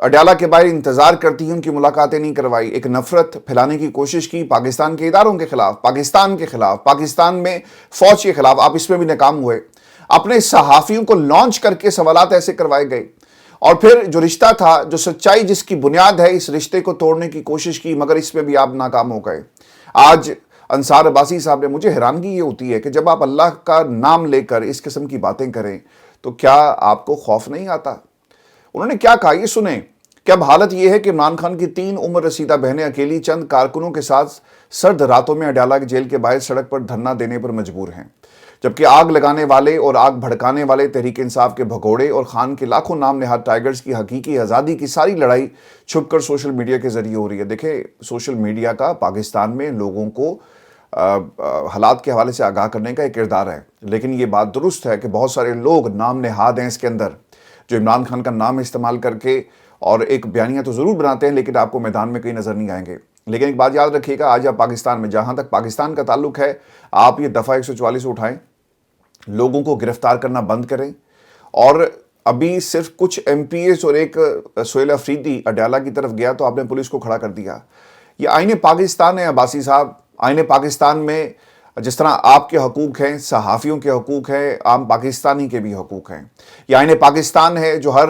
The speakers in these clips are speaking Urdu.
اڈیالہ کے باہر انتظار کرتی ہیں، ان کی ملاقاتیں نہیں کروائی، ایک نفرت پھیلانے کی کوشش کی پاکستان کے اداروں کے خلاف، پاکستان کے خلاف، پاکستان میں فوج کے خلاف، آپ اس میں بھی ناکام ہوئے، اپنے صحافیوں کو لانچ کر کے سوالات ایسے کروائے گئے، اور پھر جو رشتہ تھا، جو سچائی جس کی بنیاد ہے، اس رشتے کو توڑنے کی کوشش کی، مگر اس میں بھی آپ ناکام ہو گئے۔ آج انصار عباسی صاحب نے، مجھے حیرانگی یہ ہوتی ہے کہ جب آپ اللہ کا نام لے کر اس قسم کی باتیں کریں تو کیا آپ کو خوف نہیں آتا؟ انہوں نے کیا کہا، یہ سنیں کہ اب حالت یہ ہے کہ عمران خان کی 3 عمر رسیدہ بہنیں اکیلی چند کارکنوں کے ساتھ سرد راتوں میں اڈیالہ کی جیل کے باہر سڑک پر دھرنا دینے پر مجبور ہیں، جبکہ آگ لگانے والے اور آگ بھڑکانے والے تحریک انصاف کے بھگوڑے اور خان کے لاکھوں نام نہاد ٹائیگرز کی حقیقی آزادی کی ساری لڑائی چھپ کر سوشل میڈیا کے ذریعے ہو رہی ہے۔ دیکھیں، سوشل میڈیا کا پاکستان میں لوگوں کو حالات کے حوالے سے آگاہ کرنے کا ایک کردار ہے، لیکن یہ بات درست ہے کہ بہت سارے لوگ نام نہاد ہیں اس کے اندر، جو عمران خان کا نام استعمال کر کے اور ایک بیانیہ تو ضرور بناتے ہیں، لیکن آپ کو میدان میں کہیں نظر نہیں آئیں گے۔ لیکن ایک بات یاد رکھیے گا، آج آپ پاکستان میں، جہاں تک پاکستان کا تعلق ہے، آپ یہ دفعہ 144 اٹھائیں، لوگوں کو گرفتار کرنا بند کریں، اور ابھی صرف کچھ ایم پی ایز اور ایک سہیل افریدی اڈیالہ کی طرف گیا تو آپ نے پولیس کو کھڑا کر دیا۔ یہ آئین پاکستان ہے عباسی صاحب، آئین پاکستان میں جس طرح آپ کے حقوق ہیں، صحافیوں کے حقوق ہیں، عام پاکستانی کے بھی حقوق ہیں۔ یہ آئین پاکستان ہے جو ہر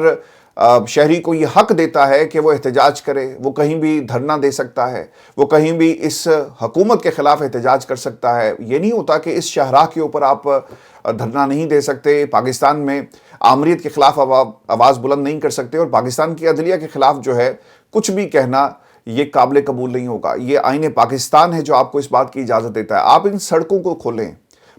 شہری کو یہ حق دیتا ہے کہ وہ احتجاج کرے، وہ کہیں بھی دھرنا دے سکتا ہے، وہ کہیں بھی اس حکومت کے خلاف احتجاج کر سکتا ہے۔ یہ نہیں ہوتا کہ اس شاہراہ کے اوپر آپ دھرنا نہیں دے سکتے، پاکستان میں آمریت کے خلاف آواز بلند نہیں کر سکتے، اور پاکستان کی عدلیہ کے خلاف جو ہے کچھ بھی کہنا یہ قابل قبول نہیں ہوگا۔ یہ آئین پاکستان ہے جو آپ کو اس بات کی اجازت دیتا ہے۔ آپ ان سڑکوں کو کھولیں،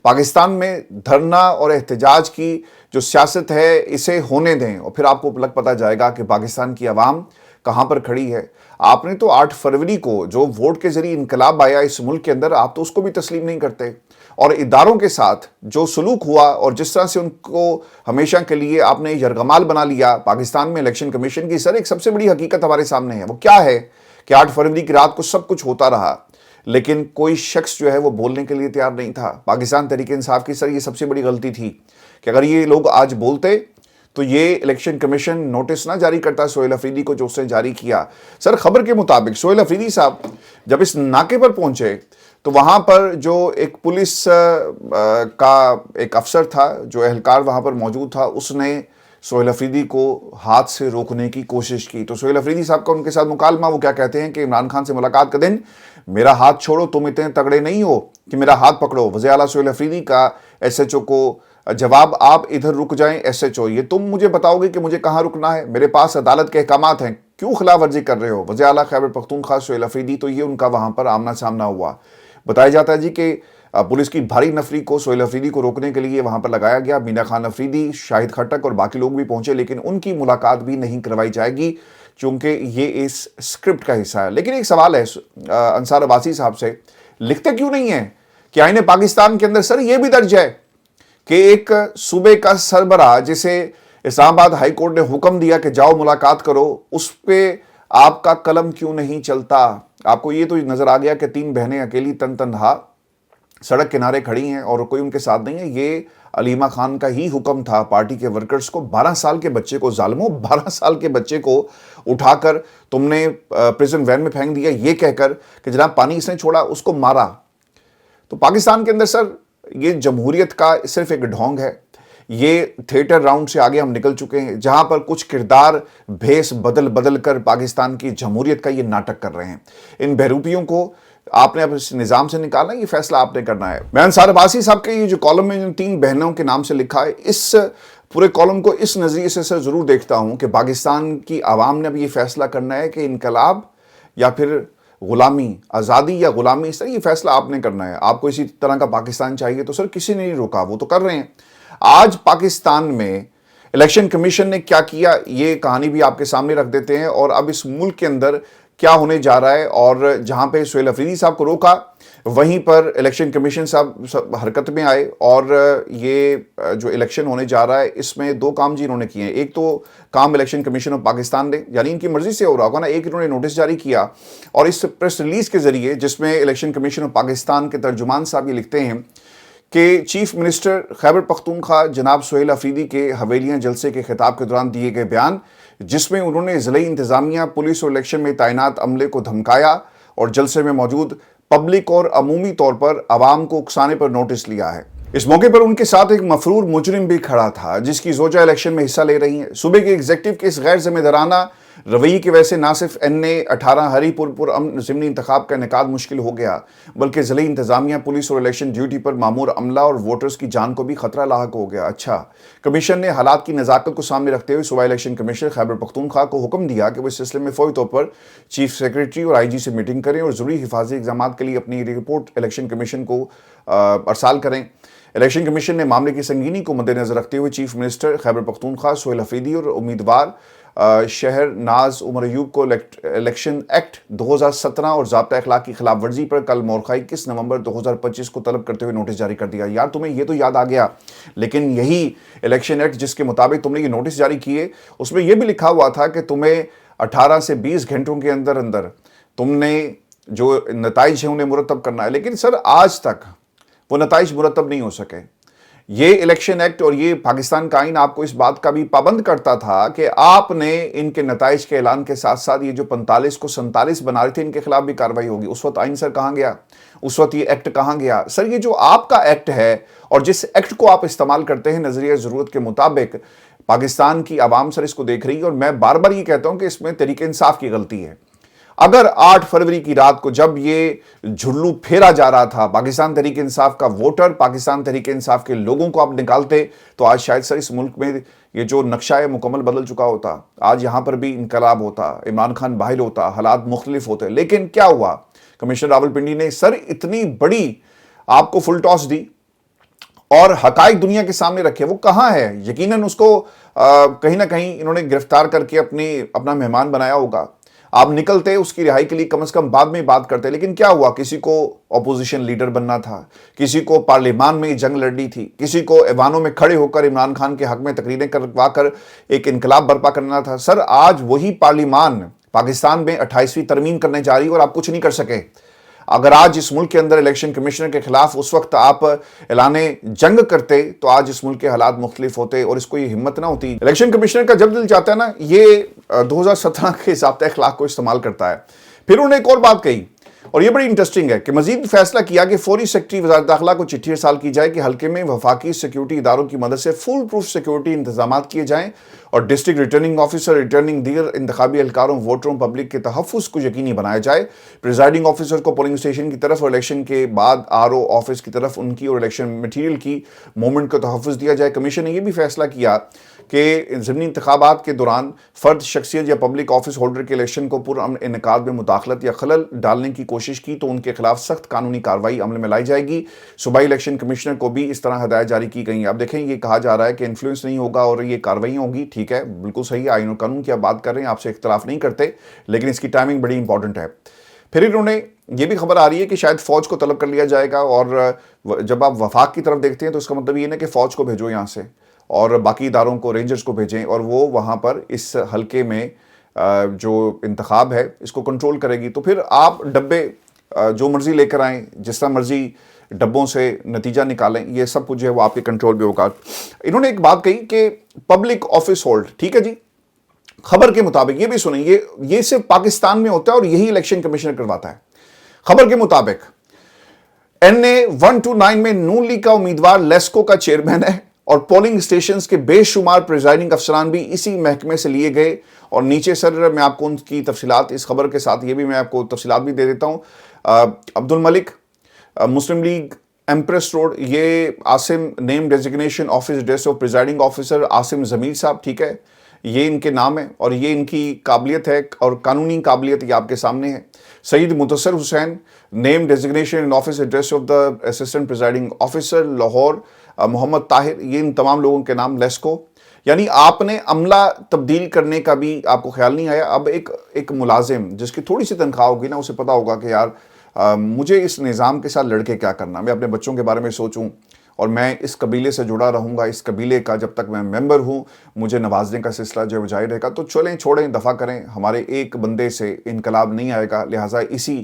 پاکستان میں دھرنا اور احتجاج کی جو سیاست ہے اسے ہونے دیں، اور پھر آپ کو پتہ جائے گا کہ پاکستان کی عوام کہاں پر کھڑی ہے۔ آپ نے تو 8 فروری کو جو ووٹ کے ذریعے انقلاب آیا اس ملک کے اندر، آپ تو اس کو بھی تسلیم نہیں کرتے، اور اداروں کے ساتھ جو سلوک ہوا اور جس طرح سے ان کو ہمیشہ کے لیے آپ نے یرغمال بنا لیا پاکستان میں الیکشن کمیشن کی، سر ایک سب سے بڑی حقیقت ہمارے سامنے ہے۔ وہ کیا ہے کہ 8 فروری کی رات کو سب کچھ ہوتا رہا، لیکن کوئی شخص جو ہے وہ بولنے کے لیے تیار نہیں تھا۔ پاکستان تحریک انصاف کی، سر یہ سب سے بڑی غلطی تھی کہ اگر یہ لوگ آج بولتے تو یہ الیکشن کمیشن نوٹس نہ جاری کرتا سہیل افریدی کو جو اس نے جاری کیا۔ سر خبر کے مطابق سہیل افریدی صاحب جب اس ناکے پر پہنچے تو وہاں پر جو ایک پولیس کا ایک افسر تھا، جو اہلکار وہاں پر موجود تھا، اس نے سہیل افریدی کو ہاتھ سے روکنے کی کوشش کی۔ تو سہیل افریدی صاحب کا ان کے ساتھ مکالمہ، وہ کیا کہتے ہیں کہ عمران خان سے ملاقات کا دن، میرا ہاتھ چھوڑو، تم اتنے تگڑے نہیں ہو کہ میرا ہاتھ پکڑو۔ وزیر اعلیٰ سہیل افریدی کا ایس ایچ او کو جواب، آپ ادھر رک جائیں ایس ایچ او، یہ تم مجھے بتاؤ گے کہ مجھے کہاں رکنا ہے؟ میرے پاس عدالت کے احکامات ہیں، کیوں خلاف ورزی کر رہے ہو؟ وزیر اعلیٰ خیبر پختونخوا سہیل افریدی، تو یہ ان کا وہاں پر آمنا سامنا ہوا۔ بتایا جاتا ہے جی کہ پولیس کی بھاری نفری کو سہیل افریدی کو روکنے کے لیے وہاں پر لگایا گیا۔ مینا خان افریدی، شاہد خٹک اور باقی لوگ بھی پہنچے، لیکن ان کی ملاقات بھی نہیں کروائی جائے گی چونکہ یہ اس اسکرپٹ کا حصہ ہے۔ لیکن ایک سوال ہے انصار عباسی صاحب سے، لکھتے کیوں نہیں ہیں کہ آئین پاکستان کے اندر سر یہ بھی درج ہے کہ ایک صوبے کا سربراہ جسے اسلام آباد ہائی کورٹ نے حکم دیا کہ جاؤ ملاقات کرو، اس پہ آپ کا قلم کیوں نہیں چلتا؟ آپ کو یہ تو نظر آ گیا کہ 3 بہنیں اکیلی تنہا سڑک کنارے کھڑی ہیں اور کوئی ان کے ساتھ نہیں ہے۔ یہ علیمہ خان کا ہی حکم تھا پارٹی کے ورکرز کو، 12 سال کے بچے کو، ظالموں 12 سال کے بچے کو اٹھا کر تم نے پریزن وین میں پھینک دیا، یہ کہہ کر کہ جناب پانی اس نے چھوڑا، اس کو مارا۔ تو پاکستان کے اندر سر یہ جمہوریت کا صرف ایک ڈھونگ ہے، یہ تھیٹر راؤنڈ سے آگے ہم نکل چکے ہیں، جہاں پر کچھ کردار بھیس بدل کر پاکستان کی جمہوریت کا یہ ناٹک کر رہے ہیں۔ ان بہروپیوں کو آپ نے اب اس نظام سے نکالنا، یہ فیصلہ آپ نے کرنا ہے۔ میں انصار عباسی صاحب کے یہ جو کالم میں 3 بہنوں کے نام سے لکھا ہے، اس پورے کالم کو اس نظریے سے سر ضرور دیکھتا ہوں کہ پاکستان کی عوام نے اب یہ فیصلہ کرنا ہے کہ انقلاب یا پھر غلامی، آزادی یا غلامی، سر یہ فیصلہ آپ نے کرنا ہے۔ آپ کو اسی طرح کا پاکستان چاہیے تو سر کسی نے نہیں روکا، وہ تو کر رہے ہیں۔ آج پاکستان میں الیکشن کمیشن نے کیا کیا، یہ کہانی بھی آپ کے سامنے رکھ دیتے ہیں، اور اب اس ملک کے اندر کیا ہونے جا رہا ہے۔ اور جہاں پہ سہیل افریدی صاحب کو روکا، وہیں پر الیکشن کمیشن صاحب حرکت میں آئے، اور یہ جو الیکشن ہونے جا رہا ہے اس میں 2 کام جی انہوں نے کیے ہیں۔ ایک تو کام الیکشن کمیشن آف پاکستان نے، یعنی ان کی مرضی سے ہو رہا ہوگا نا، ایک انہوں نے نوٹس جاری کیا، اور اس پریس ریلیز کے ذریعے جس میں الیکشن کمیشن آف پاکستان کے ترجمان صاحب یہ لکھتے ہیں کہ چیف منسٹر خیبر پختونخوا جناب سہیل افریدی کے حویلیاں جلسے کے خطاب کے دوران دیے گئے بیان، جس میں انہوں نے ضلعی انتظامیہ، پولیس اور الیکشن میں تعینات عملے کو دھمکایا اور جلسے میں موجود پبلک اور عمومی طور پر عوام کو اکسانے پر نوٹس لیا ہے۔ اس موقع پر ان کے ساتھ ایک مفرور مجرم بھی کھڑا تھا جس کی زوجہ الیکشن میں حصہ لے رہی ہیں۔ صوبے کے ایگزیکٹو کے اس غیر ذمہ دارانہ رویے کی وجہ سے نہ صرف NA-18 ہری پور پرامن ضمنی انتخاب کا انعقاد مشکل ہو گیا، بلکہ ضلعی انتظامیہ، پولیس اور الیکشن ڈیوٹی پر مامور عملہ اور ووٹرز کی جان کو بھی خطرہ لاحق ہو گیا۔ اچھا، کمیشن نے حالات کی نزاکت کو سامنے رکھتے ہوئے صوبائی الیکشن کمیشنر خیبر پختونخوا کو حکم دیا کہ وہ اس سلسلے میں فوری طور پر چیف سیکریٹری اور IG سے میٹنگ کریں اور ضروری حفاظتی اقدامات کے لیے اپنی رپورٹ الیکشن کمیشن کو ارسال کریں۔ الیکشن کمیشن نے معاملے کی سنگینی کو مد نظر رکھتے ہوئے چیف منسٹر خیبر پختونخوا سہیل افریدی اور امیدوار شہر ناز عمر ایوب کو الیکشن ایکٹ 2017 اور ضابطہ اخلاق کی خلاف ورزی پر کل مورخہ 21 نومبر 2025 کو طلب کرتے ہوئے نوٹس جاری کر دیا۔ یار تمہیں یہ تو یاد آ گیا، لیکن یہی الیکشن ایکٹ جس کے مطابق تم نے یہ نوٹس جاری کیے، اس میں یہ بھی لکھا ہوا تھا کہ تمہیں 18 سے 20 گھنٹوں کے اندر تم نے جو نتائج ہیں انہیں مرتب کرنا ہے، لیکن سر آج تک وہ نتائج مرتب نہیں ہو سکے۔ یہ الیکشن ایکٹ اور یہ پاکستان کا آئین آپ کو اس بات کا بھی پابند کرتا تھا کہ آپ نے ان کے نتائج کے اعلان کے ساتھ ساتھ یہ جو 45 کو 47 بنا رہے تھے ان کے خلاف بھی کارروائی ہوگی۔ اس وقت آئین سر کہاں گیا؟ اس وقت یہ ایکٹ کہاں گیا؟ سر یہ جو آپ کا ایکٹ ہے اور جس ایکٹ کو آپ استعمال کرتے ہیں نظریہ ضرورت کے مطابق، پاکستان کی عوام سر اس کو دیکھ رہی ہے اور میں بار بار یہ کہتا ہوں کہ اس میں تحریک انصاف کی غلطی ہے۔ اگر 8 فروری کی رات کو جب یہ جھلو پھیرا جا رہا تھا پاکستان تحریک انصاف کا ووٹر، پاکستان تحریک انصاف کے لوگوں کو آپ نکالتے تو آج شاید سر اس ملک میں یہ جو نقشہ ہے مکمل بدل چکا ہوتا، آج یہاں پر بھی انقلاب ہوتا، عمران خان باہر ہوتا، حالات مختلف ہوتے۔ لیکن کیا ہوا؟ کمشنر راولپنڈی نے سر اتنی بڑی آپ کو فل ٹاس دی اور حقائق دنیا کے سامنے رکھے۔ وہ کہاں ہے؟ یقیناً اس کو کہیں نہ کہیں انہوں نے گرفتار کر کے اپنا مہمان بنایا ہوگا۔ آپ نکلتے اس کی رہائی کے لیے کم از کم بعد میں بات کرتے، لیکن کیا ہوا؟ کسی کو اپوزیشن لیڈر بننا تھا، کسی کو پارلیمان میں جنگ لڑنی تھی، کسی کو ایوانوں میں کھڑے ہو کر عمران خان کے حق میں تقریریں کروا کر ایک انقلاب برپا کرنا تھا۔ سر آج وہی پارلیمان پاکستان میں 28ویں ترمیم کرنے جا رہی اور آپ کچھ نہیں کر سکے۔ اگر آج اس ملک کے اندر الیکشن کمیشنر کے خلاف اس وقت آپ اعلان جنگ کرتے تو آج اس ملک کے حالات مختلف ہوتے اور اس کو یہ ہمت نہ ہوتی۔ الیکشن کمیشنر کا جب دل چاہتا ہے نا، یہ 2017 کے ضابطہ اخلاق کو استعمال کرتا ہے۔ پھر انہوں نے ایک اور بات کہی اور یہ بڑی انٹرسٹنگ ہے کہ مزید فیصلہ کیا کہ فوری سیکرٹری وزارت داخلہ کو چٹھی ارسال کی جائے کہ حلقے میں وفاقی سیکیورٹی اداروں کی مدد سے فل پروف سیکیورٹی انتظامات کیے جائیں اور ڈسٹرکٹ ریٹرننگ آفیسر، ریٹرننگ دیگر انتخابی اہلکاروں، ووٹروں، پبلک کے تحفظ کو یقینی بنایا جائے۔ پریزائڈنگ آفیسر کو پولنگ اسٹیشن کی طرف اور الیکشن کے بعد RO آفس کی طرف ان کی اور الیکشن میٹیریل کی موومنٹ کو تحفظ دیا جائے۔ کمیشن نے یہ بھی فیصلہ کیا کہ ضمنی انتخابات کے دوران فرد، شخصیت یا پبلک آفس ہولڈر کے الیکشن کو پرامن انعقاد میں مداخلت یا خلل ڈالنے کی کوشش کی تو ان کے خلاف سخت قانونی کارروائی عمل میں لائی جائے گی۔ صوبائی الیکشن کمشنر کو بھی اس طرح ہدایت جاری کی گئی ہیں۔ اب دیکھیں یہ کہا جا رہا ہے کہ انفلوئنس نہیں ہوگا اور یہ کارروائیاں ہوں گی، ٹھیک ہے، بالکل صحیح ہے، آئین و قانون کی آپ بات کر رہے ہیں، آپ سے اختلاف نہیں کرتے، لیکن اس کی ٹائمنگ بڑی امپورٹنٹ ہے۔ پھر انہوں نے یہ بھی خبر آ رہی ہے کہ شاید فوج کو طلب کر لیا جائے گا، اور جب آپ وفاق کی طرف دیکھتے ہیں تو اس کا مطلب یہ نہیں کہ فوج کو بھیجو یہاں سے اور باقی اداروں کو، رینجرز کو بھیجیں اور وہ وہاں پر اس حلقے میں جو انتخاب ہے اس کو کنٹرول کرے گی۔ تو پھر آپ ڈبے جو مرضی لے کر آئیں، جس طرح مرضی ڈبوں سے نتیجہ نکالیں، یہ سب کچھ ہے وہ آپ کے کنٹرول میں ہوگا۔ انہوں نے ایک بات کہی کہ پبلک آفس ہولڈ، ٹھیک ہے جی، خبر کے مطابق یہ بھی سنیں، یہ صرف پاکستان میں ہوتا ہے اور یہی الیکشن کمیشنر کرواتا ہے۔ خبر کے مطابق NA-129 میں نون لیگ کا امیدوار لیسکو کا چیئرمین ہے اور پولنگ سٹیشنز کے بے شمار پریزائڈنگ افسران بھی اسی محکمے سے لیے گئے۔ اور نیچے سر میں آپ کو ان کی تفصیلات اس خبر کے ساتھ یہ بھی میں آپ کو تفصیلات بھی دے دیتا ہوں۔ عبد الملک، مسلم لیگ، ایمپریس روڈ، یہ Asim name designation office address of presiding officer Asim Zamir صاحب، ٹھیک ہے، یہ ان کے نام ہے اور یہ ان کی قابلیت ہے اور قانونی قابلیت یہ آپ کے سامنے ہے۔ سعید متصر Hussain, name designation office address of the assistant presiding officer Lahore, Muhammad Tahir, یہ ان تمام لوگوں کے نام لیسکو۔ یعنی آپ نے عملہ تبدیل کرنے کا بھی آپ کو خیال نہیں آیا۔ اب ایک ملازم جس کی تھوڑی سی تنخواہ ہوگی نا، اسے پتا ہوگا کہ یار مجھے اس نظام کے ساتھ لڑ کے کیا کرنا، میں اپنے بچوں کے بارے میں سوچوں اور میں اس قبیلے سے جڑا رہوں گا، اس قبیلے کا جب تک میں ممبر ہوں مجھے نوازنے کا سلسلہ جو جاری رہے گا۔ تو چلیں چھوڑیں، دفع کریں، ہمارے ایک بندے سے انقلاب نہیں آئے گا، لہٰذا اسی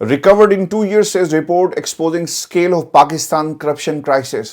recovered in 2 years, says report exposing scale of Pakistan corruption crisis।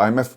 IMF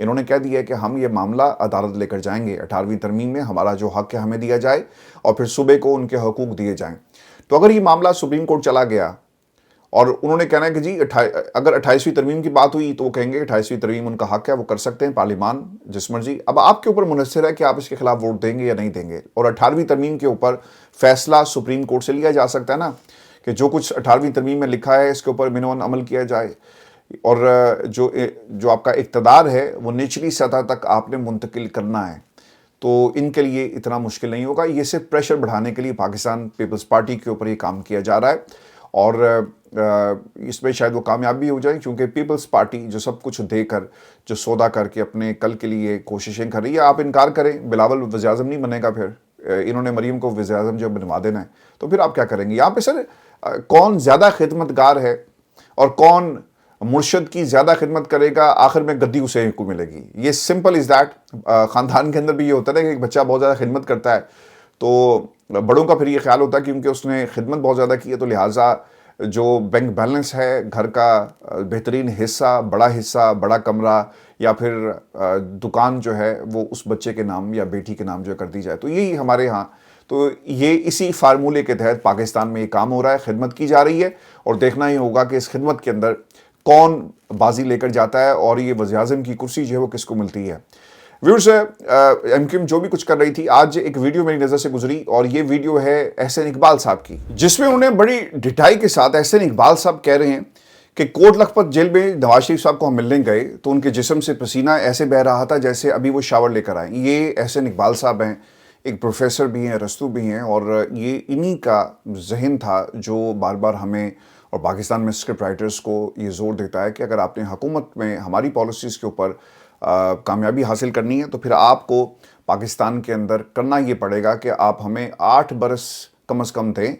انہوں نے کہہ دیا ہے کہ ہم یہ معاملہ عدالت لے کر جائیں گے، 18ویں ترمیم میں ہمارا جو حق ہے ہمیں دیا جائے اور پھر صوبے کو ان کے حقوق دیے جائیں۔ تو اگر یہ معاملہ سپریم کورٹ چلا گیا اور انہوں نے کہنا ہے کہ جی اگر 28ویں ترمیم کی بات ہوئی تو وہ کہیں گے 28ویں ترمیم ان کا حق ہے، وہ کر سکتے ہیں، پارلیمان جس مرضی۔ اب آپ کے اوپر منحصر ہے کہ آپ اس کے خلاف ووٹ دیں گے یا نہیں دیں گے، اور 18ویں ترمیم کے اوپر فیصلہ سپریم کورٹ سے لیا جا سکتا ہے نا، کہ جو کچھ 18ویں ترمیم میں لکھا ہے اس کے اوپر منون عمل کیا جائے، اور جو آپ کا اقتدار ہے وہ نچلی سطح تک آپ نے منتقل کرنا ہے۔ تو ان کے لیے اتنا مشکل نہیں ہوگا، یہ صرف پریشر بڑھانے کے لیے پاکستان پیپلز پارٹی کے اوپر یہ کام کیا جا رہا ہے، اور اس میں شاید وہ کامیاب بھی ہو جائیں، کیونکہ پیپلز پارٹی جو سب کچھ دے کر، جو سودا کر کے اپنے کل کے لیے کوششیں کر رہی ہے۔ آپ انکار کریں، بلاول وزیر اعظم نہیں بنے گا، پھر انہوں نے مریم کو وزیر اعظم جو بنوا دینا ہے، تو پھر آپ کیا کریں گے؟ یہاں پہ سر کون زیادہ خدمتگار ہے اور کون مرشد کی زیادہ خدمت کرے گا، آخر میں گدی اسے کو ملے گی۔ یہ سمپل از دیٹ۔ خاندان کے اندر بھی یہ ہوتا ہے کہ ایک بچہ بہت زیادہ خدمت کرتا ہے تو بڑوں کا پھر یہ خیال ہوتا ہے کہ کیونکہ اس نے خدمت بہت زیادہ کی ہے تو لہٰذا جو بینک بیلنس ہے، گھر کا بہترین حصہ، بڑا کمرہ یا پھر دکان جو ہے وہ اس بچے کے نام یا بیٹی کے نام جو کر دی جائے۔ تو یہی ہمارے ہاں، تو یہ اسی فارمولے کے تحت پاکستان میں یہ کام ہو رہا ہے، خدمت کی جا رہی ہے، اور دیکھنا ہی ہوگا کہ اس خدمت کے اندر کون بازی لے کر جاتا ہے اور یہ وزیر اعظم کی کرسی جو ہے وہ کس کو ملتی ہے۔ ویورز، ایم کیو ایم جو بھی کچھ کر رہی تھی، آج ایک ویڈیو میری نظر سے گزری، اور یہ ویڈیو ہے احسن اقبال صاحب کی، جس میں انہوں نے بڑی ڈٹائی کے ساتھ، احسن اقبال صاحب کہہ رہے ہیں کہ کوٹ لکھپت جیل میں نواز شریف صاحب کو ہم ملنے گئے تو ان کے جسم سے پسینہ ایسے بہہ رہا تھا جیسے ابھی وہ شاور لے کر آئے۔ یہ احسن اقبال صاحب ہیں، ایک پروفیسر بھی ہیں، رستو بھی ہیں، اور یہ انہی کا ذہن تھا جو بار بار ہمیں اور پاکستان میں اسکرپٹ رائٹرز کو یہ زور دیتا ہے کہ اگر آپ نے حکومت میں ہماری پالیسیز کے اوپر کامیابی حاصل کرنی ہے تو پھر آپ کو پاکستان کے اندر کرنا یہ پڑے گا کہ آپ ہمیں 8 برس کم از کم دیں۔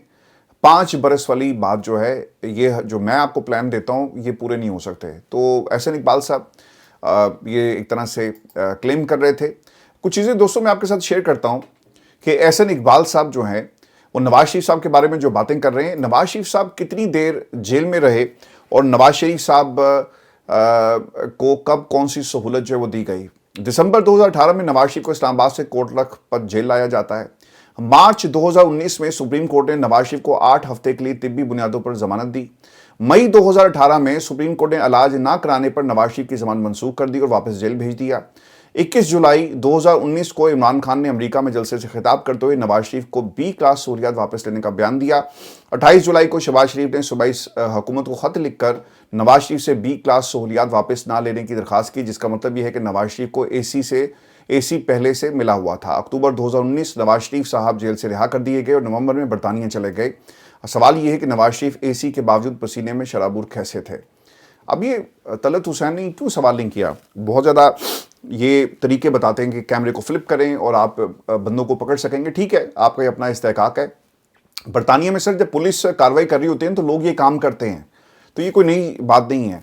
5 برس والی بات جو ہے، یہ جو میں آپ کو پلان دیتا ہوں، یہ پورے نہیں ہو سکتے۔ تو احسن اقبال صاحب یہ ایک طرح سے کلیم کر رہے تھے۔ کچھ چیزیں دوستوں میں آپ کے ساتھ شیئر کرتا ہوں کہ احسن اقبال صاحب جو ہیں وہ نواز شریف صاحب کے بارے میں جو باتیں کر رہے ہیں، نواز شریف صاحب کتنی دیر جیل میں رہے اور نواز شریف صاحب کو کب کون سی سہولت جو ہے وہ دی گئی۔ دسمبر 2018 میں نواز شریف کو اسلام آباد سے کوٹ لکھپت جیل لایا جاتا ہے۔ مارچ 2019 میں سپریم کورٹ نے نواز شریف کو 8 ہفتے کے لیے طبی بنیادوں پر ضمانت دی۔ مئی 2018 میں سپریم کورٹ نے علاج نہ کرانے پر نواز شریف کی ضمانت منسوخ کر دی اور واپس جیل بھیج دیا۔ 21 جولائی 2019 کو عمران خان نے امریکہ میں جلسے سے خطاب کرتے ہوئے نواز شریف کو B کلاس سہولیات واپس لینے کا بیان دیا۔ 28 جولائی کو شہباز شریف نے صوبائی حکومت کو خط لکھ کر نواز شریف سے B کلاس سہولیات واپس نہ لینے کی درخواست کی، جس کا مطلب یہ ہے کہ نواز شریف کو اے سی پہلے سے ملا ہوا تھا۔ اکتوبر 2019 نواز شریف صاحب جیل سے رہا کر دیے گئے اور نومبر میں برطانیہ چلے گئے۔ سوال یہ ہے کہ نواز شریف AC کے باوجود پسینے میں شرابور کیسے تھے؟ اب یہ طلعت حسین نے کیوں سوال نہیں کیا؟ بہت زیادہ یہ طریقے بتاتے ہیں کہ کیمرے کو فلپ کریں اور آپ بندوں کو پکڑ سکیں گے، ٹھیک ہے، آپ کا اپنا استحقاق ہے۔ برطانیہ میں سر جب پولیس کارروائی کر رہی ہوتی ہے تو لوگ یہ کام کرتے ہیں، تو یہ کوئی نئی بات نہیں ہے۔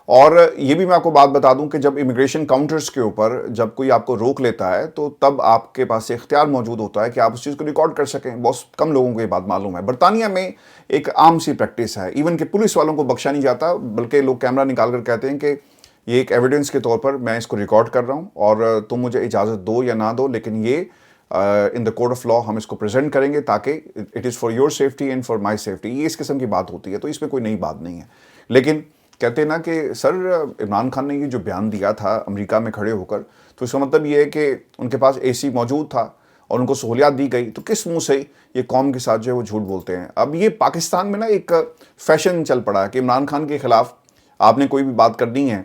اور یہ بھی میں آپ کو بات بتا دوں کہ جب امیگریشن کاؤنٹرز کے اوپر جب کوئی آپ کو روک لیتا ہے تو تب آپ کے پاس اختیار موجود ہوتا ہے کہ آپ اس چیز کو ریکارڈ کر سکیں۔ بہت کم لوگوں کو یہ بات معلوم ہے۔ برطانیہ میں ایک عام سی پریکٹس ہے، ایون کہ پولیس والوں کو بخشا نہیں جاتا، بلکہ لوگ کیمرہ نکال کر کہتے ہیں کہ یہ ایک ایویڈنس کے طور پر میں اس کو ریکارڈ کر رہا ہوں اور تم مجھے اجازت دو یا نہ دو، لیکن یہ ان دا کورٹ آف لا ہم اس کو پریزنٹ کریں گے تاکہ it is for your safety and for my safety. یہ اس قسم کی بات ہوتی ہے، تو اس میں کوئی نئی بات نہیں ہے۔ لیکن کہتے ہیں نا کہ سر عمران خان نے یہ جو بیان دیا تھا امریکہ میں کھڑے ہو کر، تو اس کا مطلب یہ ہے کہ ان کے پاس AC موجود تھا اور ان کو سہولیات دی گئی، تو کس منہ سے یہ قوم کے ساتھ جو ہے وہ جھوٹ بولتے ہیں؟ اب یہ پاکستان میں نا ایک فیشن چل پڑا ہے کہ عمران خان کے خلاف آپ نے کوئی بھی بات کرنی ہے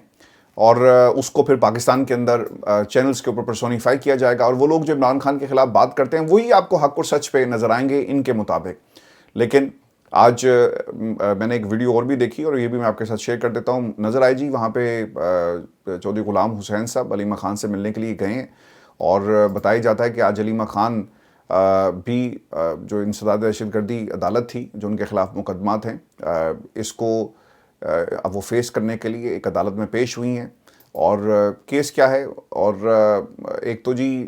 اور اس کو پھر پاکستان کے اندر چینلز کے اوپر پرسونیفائی کیا جائے گا، اور وہ لوگ جو عمران خان کے خلاف بات کرتے ہیں وہی آپ کو حق اور سچ پہ نظر آئیں گے ان کے مطابق۔ لیکن آج میں نے ایک ویڈیو اور بھی دیکھی اور یہ بھی میں آپ کے ساتھ شیئر کر دیتا ہوں۔ نظر آئے جی وہاں پہ چودھری غلام حسین صاحب علیمہ خان سے ملنے کے لیے گئے ہیں، اور بتایا جاتا ہے کہ آج علیمہ خان بھی جو انسداد دہشت گردی عدالت تھی جو ان کے خلاف مقدمات ہیں، اس کو اب وہ فیس کرنے کے لیے ایک عدالت میں پیش ہوئی ہیں۔ اور کیس کیا ہے؟ اور ایک تو جی